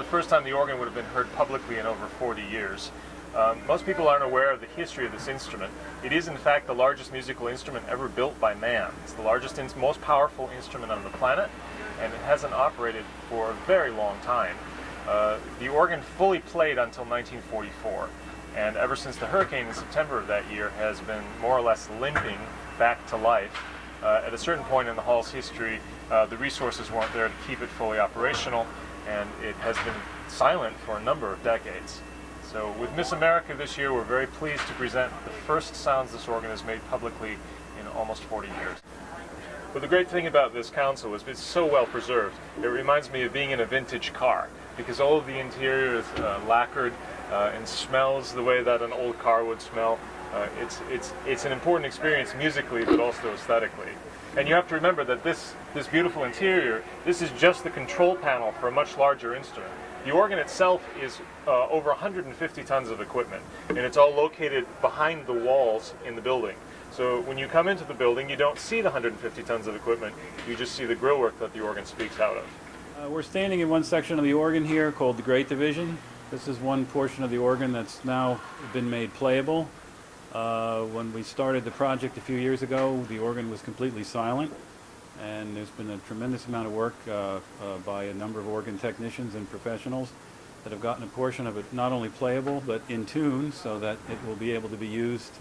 first time the organ would have been heard publicly in over 40 years. Most people aren't aware of the history of this instrument. It is in fact the largest musical instrument ever built by man. It's the largest and most powerful instrument on the planet, and it hasn't operated for a very long time. The organ fully played until 1944, and ever since the hurricane in September of that year has been more or less limping back to life. At a certain point in the hall's history, the resources weren't there to keep it fully operational, and it has been silent for a number of decades. So with Miss America this year, we're very pleased to present the first sounds this organ has made publicly in almost 40 years. But the great thing about this console is it's so well preserved. It reminds me of being in a vintage car, because all of the interior is lacquered and smells the way that an old car would smell. It's an important experience musically, but also aesthetically. And you have to remember that this beautiful interior, this is just the control panel for a much larger instrument. The organ itself is over 150 tons of equipment, and it's all located behind the walls in the building. So when you come into the building, you don't see the 150 tons of equipment, you just see the grillwork that the organ speaks out of. We're standing in one section of the organ here called the Great Division. This is one portion of the organ that's now been made playable. When we started the project a few years ago, the organ was completely silent, and there's been a tremendous amount of work by a number of organ technicians and professionals that have gotten a portion of it not only playable but in tune, so that it will be able to be used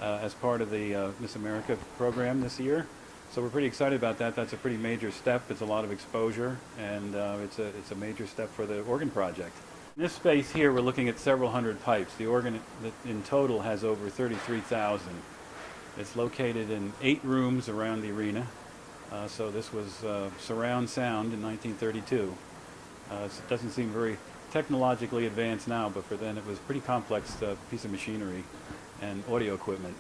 as part of the Miss America program this year. So we're pretty excited about that. That's a pretty major step. It's a lot of exposure, and it's a major step for the organ project. In this space here, we're looking at several hundred pipes. The organ in total has over 33,000. It's located in 8 rooms around the arena. So this was surround sound in 1932. It doesn't seem very technologically advanced now, but for then it was a pretty complex piece of machinery and audio equipment.